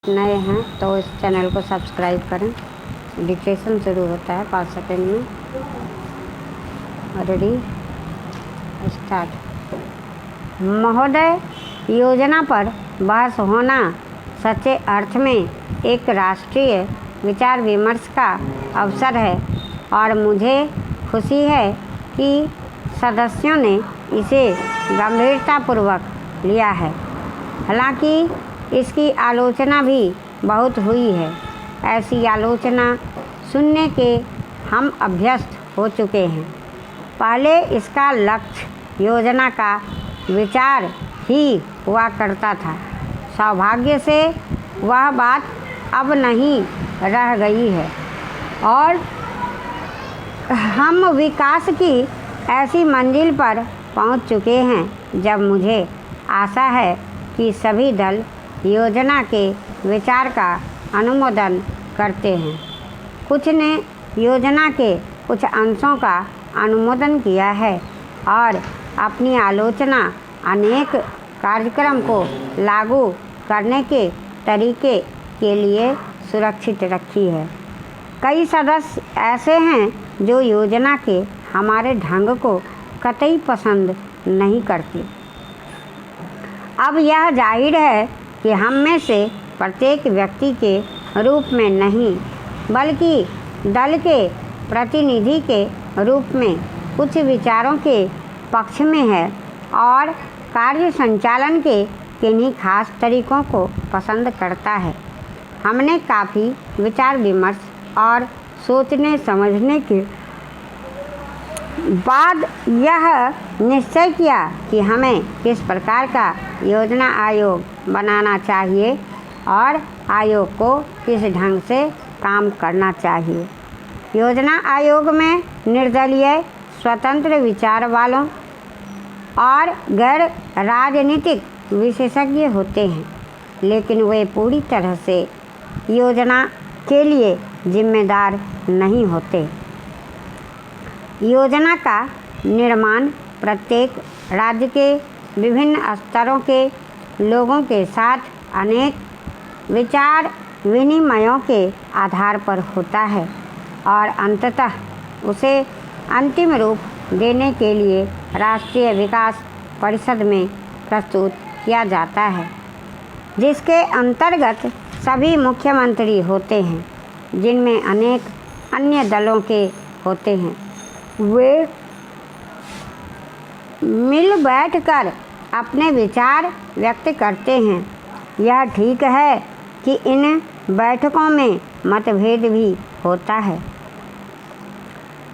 नए हैं तो इस चैनल को सब्सक्राइब करें। डिक्टेशन शुरू होता है 5 सेकंड में। Ready start. महोदय, योजना पर बहस होना सच्चे अर्थ में एक राष्ट्रीय विचार विमर्श का अवसर है और मुझे खुशी है कि सदस्यों ने इसे गंभीरतापूर्वक लिया है। हालांकि इसकी आलोचना भी बहुत हुई है। ऐसी आलोचना सुनने के हम अभ्यस्त हो चुके हैं। पहले इसका लक्ष्य योजना का विचार ही हुआ करता था। सौभाग्य से वह बात अब नहीं रह गई है और हम विकास की ऐसी मंजिल पर पहुंच चुके हैं जब मुझे आशा है कि सभी दल योजना के विचार का अनुमोदन करते हैं। कुछ ने योजना के कुछ अंशों का अनुमोदन किया है और अपनी आलोचना अनेक कार्यक्रम को लागू करने के तरीके के लिए सुरक्षित रखी है। कई सदस्य ऐसे हैं जो योजना के हमारे ढंग को कतई पसंद नहीं करते। अब यह जाहिर है कि हम में से प्रत्येक व्यक्ति के रूप में नहीं बल्कि दल के प्रतिनिधि के रूप में कुछ विचारों के पक्ष में है और कार्य संचालन के किन्हीं खास तरीकों को पसंद करता है। हमने काफ़ी विचार विमर्श और सोचने समझने के बाद यह निश्चय किया कि हमें किस प्रकार का योजना आयोग बनाना चाहिए और आयोग को किस ढंग से काम करना चाहिए। योजना आयोग में निर्दलीय, स्वतंत्र विचार वालों और गैर राजनीतिक विशेषज्ञ होते हैं, लेकिन वे पूरी तरह से योजना के लिए जिम्मेदार नहीं होते। योजना का निर्माण प्रत्येक राज्य के विभिन्न स्तरों के लोगों के साथ अनेक विचार विनिमयों के आधार पर होता है और अंततः उसे अंतिम रूप देने के लिए राष्ट्रीय विकास परिषद में प्रस्तुत किया जाता है, जिसके अंतर्गत सभी मुख्यमंत्री होते हैं, जिनमें अनेक अन्य दलों के होते हैं। वे मिल बैठकर अपने विचार व्यक्त करते हैं। यह ठीक है कि इन बैठकों में मतभेद भी होता है,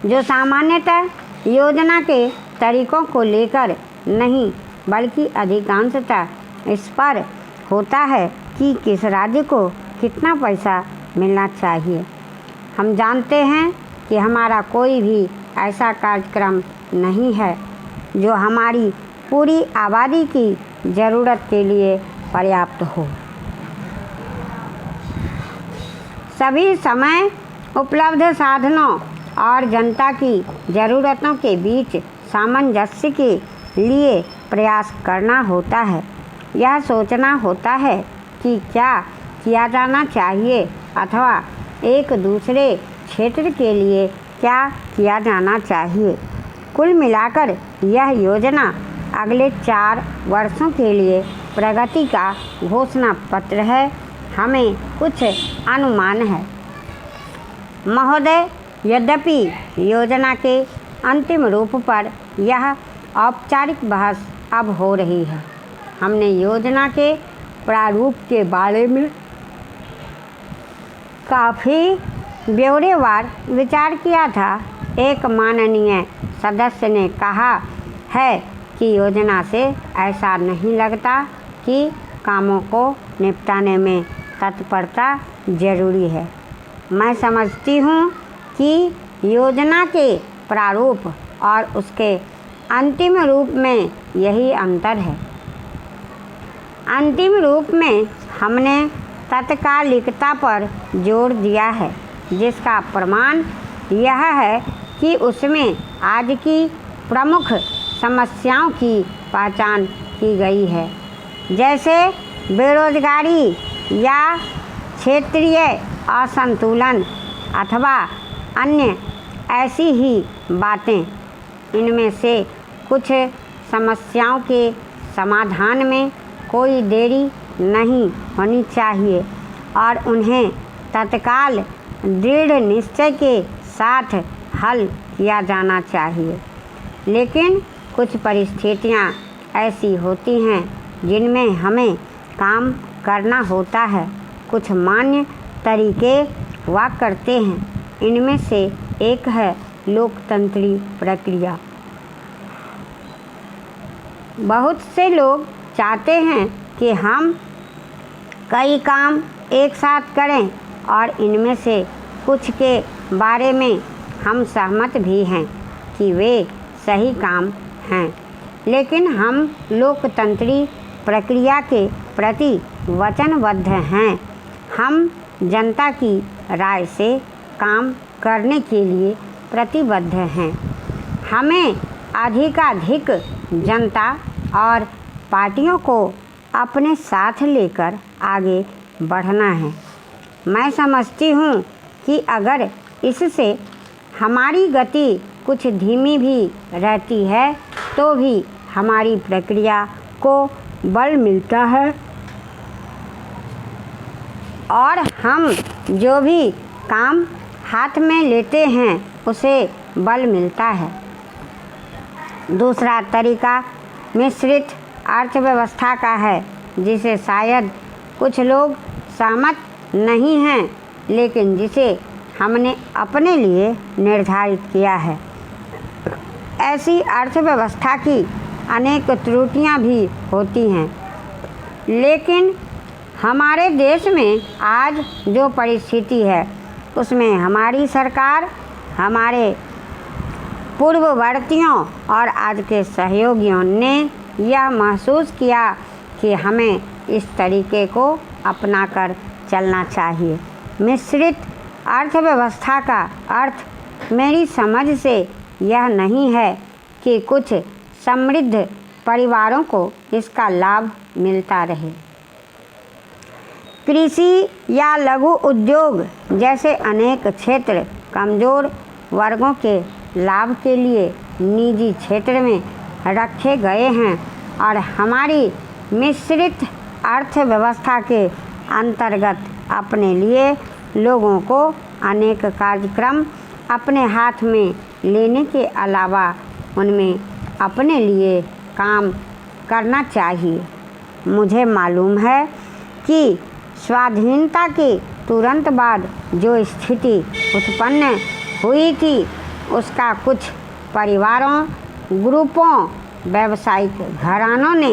जो सामान्यतः योजना के तरीकों को लेकर नहीं बल्कि अधिकांशतः इस पर होता है कि किस राज्य को कितना पैसा मिलना चाहिए। हम जानते हैं कि हमारा कोई भी ऐसा कार्यक्रम नहीं है जो हमारी पूरी आबादी की ज़रूरत के लिए पर्याप्त हो। सभी समय उपलब्ध साधनों और जनता की ज़रूरतों के बीच सामंजस्य के लिए प्रयास करना होता है। यह सोचना होता है कि क्या किया जाना चाहिए अथवा एक दूसरे क्षेत्र के लिए क्या किया जाना चाहिए। कुल मिलाकर यह योजना अगले 4 वर्षों के लिए प्रगति का घोषणा पत्र है। हमें कुछ अनुमान है। महोदय, यद्यपि योजना के अंतिम रूप पर यह औपचारिक बहस अब हो रही है, हमने योजना के प्रारूप के बारे में काफ़ी ब्यौरेवार विचार किया था। एक माननीय सदस्य ने कहा है कि योजना से ऐसा नहीं लगता कि कामों को निपटाने में तत्परता जरूरी है। मैं समझती हूँ कि योजना के प्रारूप और उसके अंतिम रूप में यही अंतर है। अंतिम रूप में हमने तत्कालिकता पर जोर दिया है, जिसका प्रमाण यह है कि उसमें आज की प्रमुख समस्याओं की पहचान की गई है, जैसे बेरोजगारी, या क्षेत्रीय असंतुलन अथवा अन्य ऐसी ही बातें। इनमें से कुछ समस्याओं के समाधान में कोई देरी नहीं होनी चाहिए और उन्हें तत्काल दृढ़ निश्चय के साथ हल किया जाना चाहिए। लेकिन कुछ परिस्थितियाँ ऐसी होती हैं जिनमें हमें काम करना होता है। कुछ मान्य तरीके हुआ करते हैं। इनमें से एक है लोकतंत्री प्रक्रिया। बहुत से लोग चाहते हैं कि हम कई काम एक साथ करें और इनमें से कुछ के बारे में हम सहमत भी हैं कि वे सही काम हैं, लेकिन हम लोकतंत्री प्रक्रिया के प्रति वचनबद्ध हैं। हम जनता की राय से काम करने के लिए प्रतिबद्ध हैं। हमें अधिकाधिक जनता और पार्टियों को अपने साथ लेकर आगे बढ़ना है। मैं समझती हूँ कि अगर इससे हमारी गति कुछ धीमी भी रहती है तो भी हमारी प्रक्रिया को बल मिलता है और हम जो भी काम हाथ में लेते हैं उसे बल मिलता है। दूसरा तरीका मिश्रित अर्थव्यवस्था का है, जिसे शायद कुछ लोग सहमत नहीं हैं, लेकिन जिसे हमने अपने लिए निर्धारित किया है। ऐसी अर्थव्यवस्था की अनेक त्रुटियां भी होती हैं, लेकिन हमारे देश में आज जो परिस्थिति है उसमें हमारी सरकार हमारे पूर्ववर्तियों और आज के सहयोगियों ने यह महसूस किया कि हमें इस तरीके को अपनाकर चलना चाहिए। मिश्रित अर्थव्यवस्था का अर्थ मेरी समझ से यह नहीं है कि कुछ समृद्ध परिवारों को इसका लाभ मिलता रहे। कृषि या लघु उद्योग जैसे अनेक क्षेत्र कमज़ोर वर्गों के लाभ के लिए निजी क्षेत्र में रखे गए हैं और हमारी मिश्रित अर्थव्यवस्था के अंतर्गत अपने लिए लोगों को अनेक कार्यक्रम अपने हाथ में लेने के अलावा उनमें अपने लिए काम करना चाहिए। मुझे मालूम है कि स्वाधीनता के तुरंत बाद जो स्थिति उत्पन्न हुई थी उसका कुछ परिवारों, ग्रुपों, व्यावसायिक घरानों ने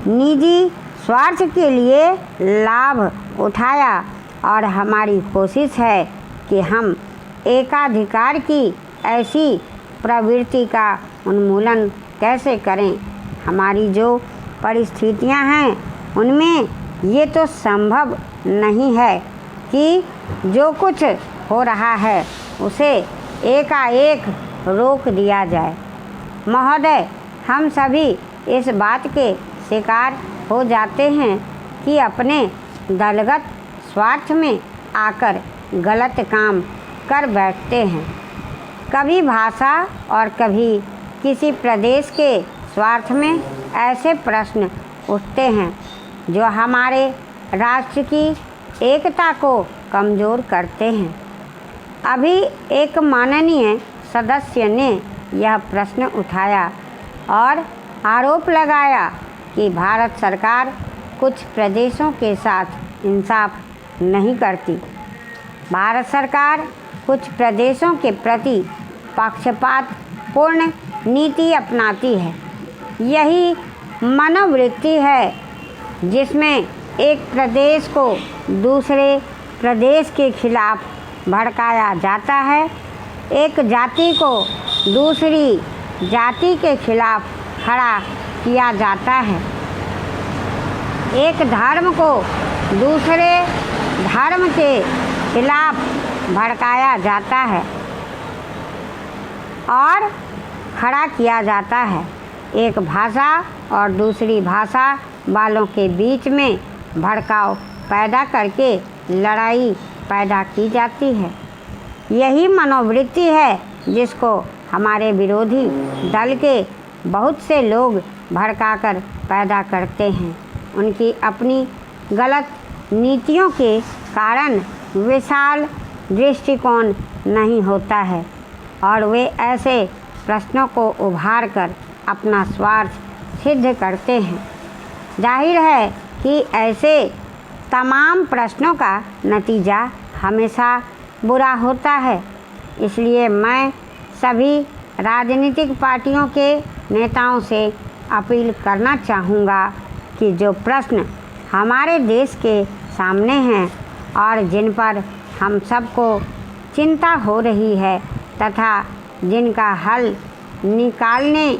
निजी स्वार्थ के लिए लाभ उठाया और हमारी कोशिश है कि हम एकाधिकार की ऐसी प्रवृत्ति का उन्मूलन कैसे करें। हमारी जो परिस्थितियां हैं उनमें ये तो संभव नहीं है कि जो कुछ हो रहा है उसे एकाएक रोक दिया जाए। महोदय, हम सभी इस बात के शिकार हो जाते हैं कि अपने दलगत स्वार्थ में आकर गलत काम कर बैठते हैं। कभी भाषा और कभी किसी प्रदेश के स्वार्थ में ऐसे प्रश्न उठते हैं जो हमारे राष्ट्र की एकता को कमज़ोर करते हैं। अभी एक माननीय सदस्य ने यह प्रश्न उठाया और आरोप लगाया कि भारत सरकार कुछ प्रदेशों के साथ इंसाफ नहीं करती। भारत सरकार कुछ प्रदेशों के प्रति पक्षपातपूर्ण नीति अपनाती है। यही मनोवृत्ति है जिसमें एक प्रदेश को दूसरे प्रदेश के खिलाफ भड़काया जाता है, एक जाति को दूसरी जाति के खिलाफ खड़ा किया जाता है, एक धर्म को दूसरे धर्म के खिलाफ भड़काया जाता है और खड़ा किया जाता है। एक भाषा और दूसरी भाषा वालों के बीच में भड़काव पैदा करके लड़ाई पैदा की जाती है। यही मनोवृत्ति है जिसको हमारे विरोधी दल के बहुत से लोग भड़काकर पैदा करते हैं। उनकी अपनी गलत नीतियों के कारण विशाल दृष्टिकोण नहीं होता है और वे ऐसे प्रश्नों को उभार कर अपना स्वार्थ सिद्ध करते हैं। जाहिर है कि ऐसे तमाम प्रश्नों का नतीजा हमेशा बुरा होता है। इसलिए मैं सभी राजनीतिक पार्टियों के नेताओं से अपील करना चाहूँगा कि जो प्रश्न हमारे देश के सामने हैं और जिन पर हम सबको चिंता हो रही है तथा जिनका हल निकालने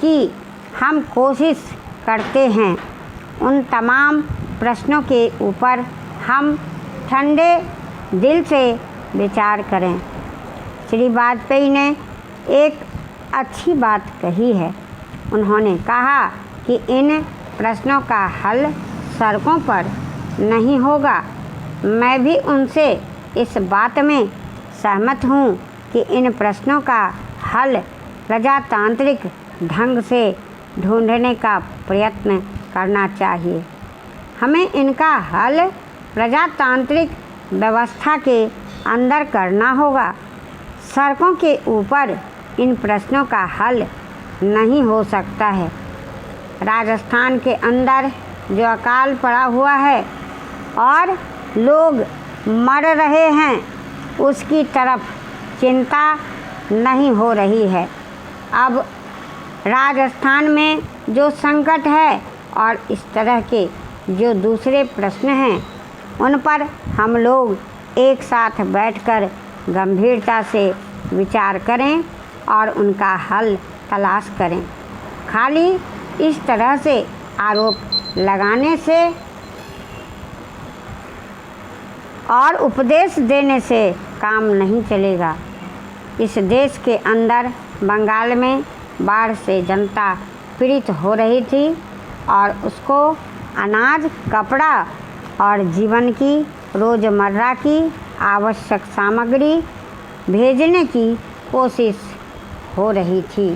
की हम कोशिश करते हैं, उन तमाम प्रश्नों के ऊपर हम ठंडे दिल से विचार करें। श्री वाजपेयी ने एक अच्छी बात कही है। उन्होंने कहा कि इन प्रश्नों का हल सड़कों पर नहीं होगा। मैं भी उनसे इस बात में सहमत हूँ कि इन प्रश्नों का हल प्रजातांत्रिक ढंग से ढूंढने का प्रयत्न करना चाहिए। हमें इनका हल प्रजातांत्रिक व्यवस्था के अंदर करना होगा। सड़कों के ऊपर इन प्रश्नों का हल नहीं हो सकता है। राजस्थान के अंदर जो अकाल पड़ा हुआ है और लोग मर रहे हैं, उसकी तरफ चिंता नहीं हो रही है। अब राजस्थान में जो संकट है और इस तरह के जो दूसरे प्रश्न हैं, उन पर हम लोग एक साथ बैठकर गंभीरता से विचार करें और उनका हल तलाश करें। खाली इस तरह से आरोप लगाने से और उपदेश देने से काम नहीं चलेगा। इस देश के अंदर बंगाल में बाढ़ से जनता पीड़ित हो रही थी और उसको अनाज, कपड़ा और जीवन की रोज़मर्रा की आवश्यक सामग्री भेजने की कोशिश हो रही थी।